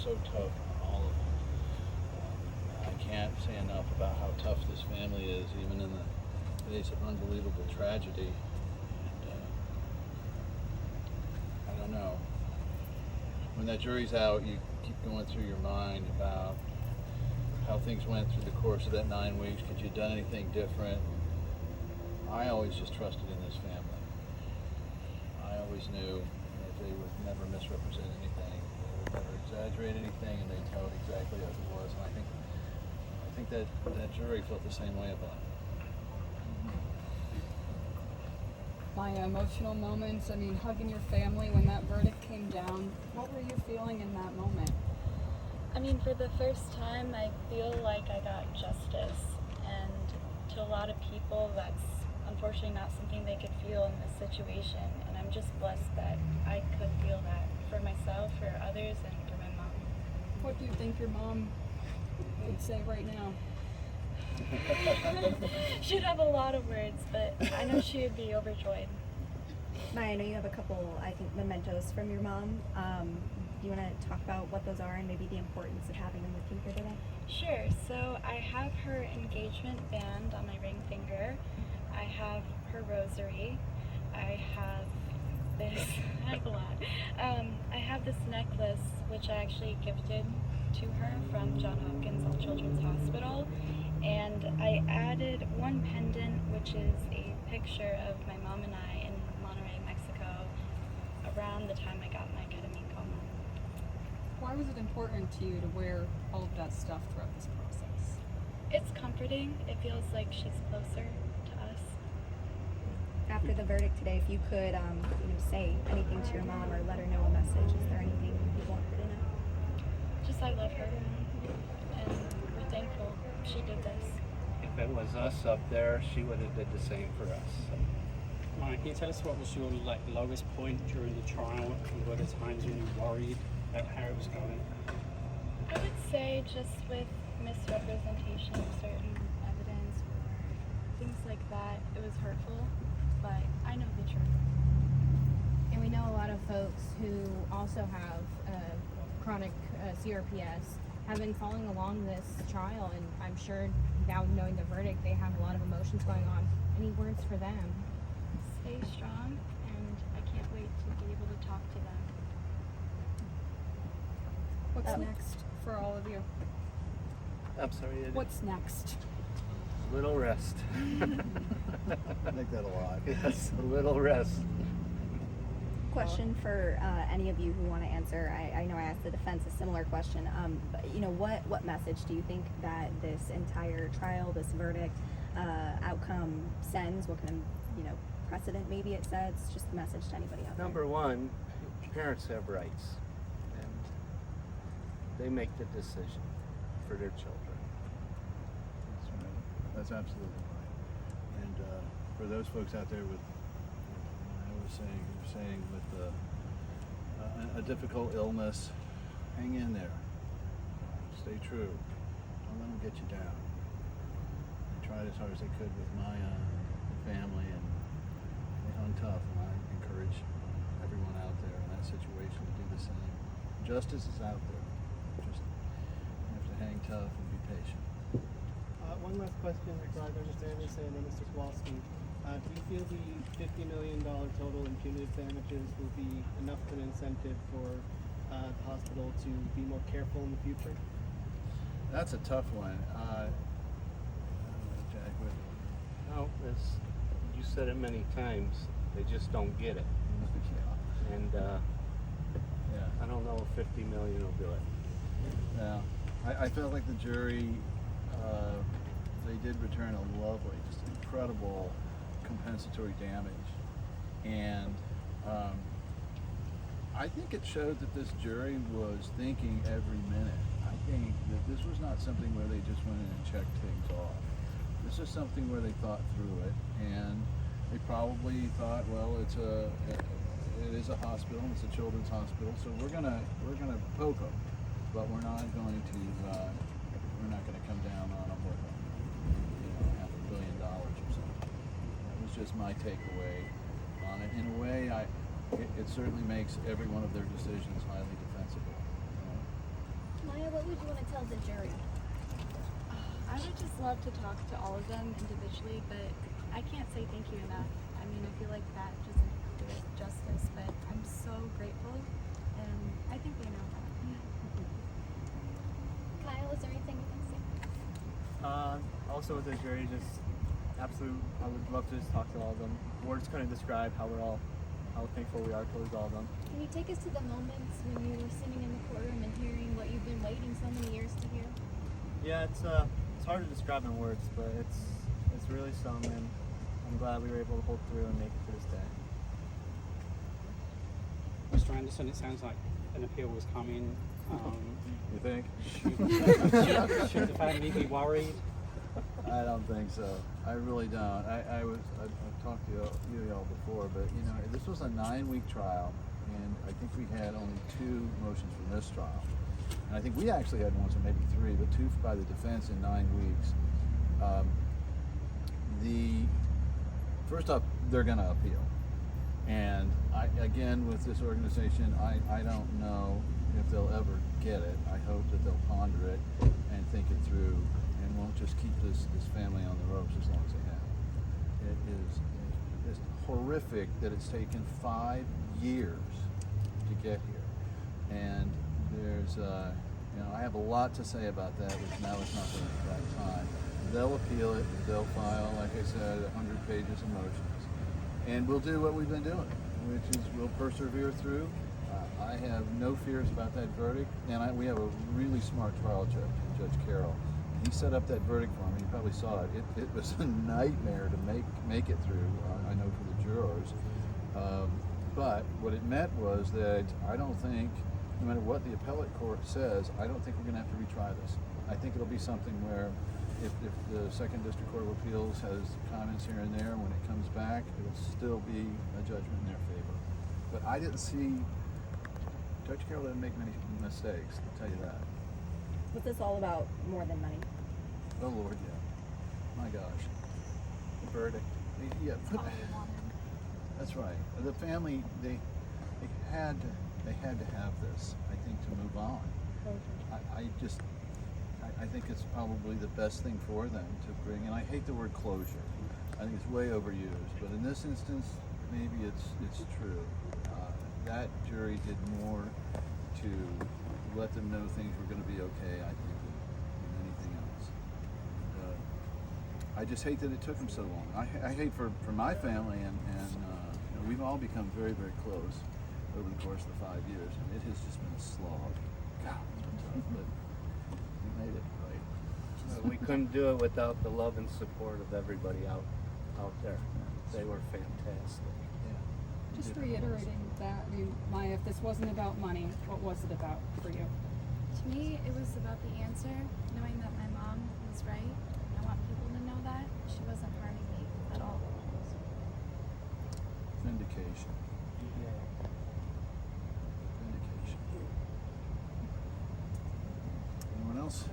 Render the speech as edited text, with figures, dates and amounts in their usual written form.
so tough on all of them. I can't say enough about how tough this family is, even in the face of unbelievable tragedy. And I don't know. When that jury's out, you keep going through your mind about how things went through the course of that 9 weeks. Could you have done anything different? I always just trusted in this family. I always knew that they would never misrepresent anything, they would never exaggerate anything, and they'd tell it exactly as it was. And I think that jury felt the same way about it. My emotional moments, I mean, hugging your family when that verdict came down, what were you feeling in that moment? I mean, for the first time, I feel like I got justice, and to a lot of people, that's unfortunately not something they could feel in this situation, and I'm just blessed that I could feel that for myself, for others, and for my mom. What do you think your mom would say right now? She'd have a lot of words, but I know she would be overjoyed. Maya, I know you have a couple, I think, mementos from your mom. Do you want to talk about what those are and maybe the importance of having them with you here today? Sure. So I have her engagement band on my ring finger. I have her rosary. I have this, I have a lot. I have this necklace, which I actually gifted to her from Johns Hopkins Children's Hospital. And I added one pendant, which is a picture of my mom and I in Monterrey, Mexico, around the time I got my ketamine coma. Why was it important to you to wear all of that stuff throughout this process? It's comforting. It feels like she's closer to us. After the verdict today, if you could say anything to your mom or let her know a message, is there anything you want her to know? Just I love her, and we're thankful she did this. If it was us up there, she would have did the same for us. Mike, can you tell us what was your lowest point during the trial, and were there times when you worried about how it was going? I would say just with misrepresentation of certain evidence or things like that, it was hurtful, but I know the truth. And we know a lot of folks who also have chronic CRPS have been following along this trial, and I'm sure now knowing the verdict, they have a lot of emotions going on. Any words for them? Stay strong, and I can't wait to be able to talk to them. What's next for all of you? I'm sorry, What's next? a little rest. I think that a lot. Yes, a little rest. Question for any of you who want to answer. I know I asked the defense a similar question. But, what message do you think that this entire trial, this verdict, outcome sends? What kind of, precedent maybe it sets? Just a message to anybody out there. Number one, parents have rights, and they make the decision for their children. That's right. That's absolutely right. And for those folks out there with, I was saying with a difficult illness, hang in there. Stay true. Don't let them get you down. They tried as hard as they could with Maya and the family, and they hung tough. And I encourage everyone out there in that situation to do the same. Justice is out there. Just have to hang tough and be patient. One last question, Mr. Anderson and Mr. Kowalski. Do you feel the $50 million total in punitive damages will be enough of an incentive for the hospital to be more careful in the future? That's a tough one. Jack, No, as you said it many times, they just don't get it. And I don't know if 50 million will do it. Yeah, I felt like the jury, they did return a lovely, just incredible compensatory damage. And I think it showed that this jury was thinking every minute. I think that this was not something where they just went in and checked things off. This is something where they thought through it, and they probably thought, well, it is a hospital, it's a children's hospital, so we're gonna poke them, but we're not going to come down on them with $500 million or something. That was just my takeaway on it. In a way, it certainly makes every one of their decisions highly defensible. Maya, what would you want to tell the jury? I would just love to talk to all of them individually, but I can't say thank you enough. I mean, I feel like that doesn't do it justice, but I'm so grateful, and I think they know that. Kyle, is there anything you want to say? Also with the jury, just absolute, I would love to just talk to all of them. Words couldn't describe how thankful we are towards all of them. Can you take us to the moments when you were sitting in the courtroom and hearing what you've been waiting so many years to hear? Yeah, it's hard to describe in words, but it's really something, and I'm glad we were able to hold through and make it to this day. Mr. Anderson, it sounds like an appeal was coming. You think? Should the family be worried? I don't think so. I really don't. I've talked to you all before, but you know, this was a 9-week trial, and I think we had only 2 motions from this trial. And I think we actually had ones, or maybe 3, but 2 by the defense in 9 weeks. First up, they're going to appeal. And again, with this organization, I don't know if they'll ever get it. I hope that they'll ponder it and think it through, and won't just keep this family on the ropes as long as they have. It is horrific that it's taken 5 years to get here. And there's, I have a lot to say about that, which now is not the right time. They'll appeal it. They'll file, like I said, 100 pages of motions. And we'll do what we've been doing, which is we'll persevere through. I have no fears about that verdict. And we have a really smart trial judge, Judge Carroll. He set up that verdict for me. You probably saw it. It was a nightmare to make it through, I know, for the jurors. But what it meant was that I don't think, no matter what the appellate court says, I don't think we're going to have to retry this. I think it'll be something where if the Second District Court of Appeals has comments here and there, when it comes back, it'll still be a judgment in their favor. But I didn't see, Judge Carroll didn't make many mistakes, I'll tell you that. Was this all about more than money? Oh Lord, yeah. My gosh. The verdict. Yeah, that's right. The family, they had to have this, I think, to move on. I think it's probably the best thing for them to bring, and I hate the word closure. I think it's way overused, but in this instance, maybe it's true. That jury did more to let them know things were going to be okay, I think, than anything else. I just hate that it took them so long. I hate for my family, and we've all become very, very close over the course of the 5 years, and it has just been a slog. God, it's been tough, but we made it, right? We couldn't do it without the love and support of everybody out there. They were fantastic. Just reiterating that, Maya, if this wasn't about money, what was it about for you? To me, it was about the answer, knowing that my mom was right. I want people to know that she wasn't harming me at all. Vindication. Vindication. Anyone else?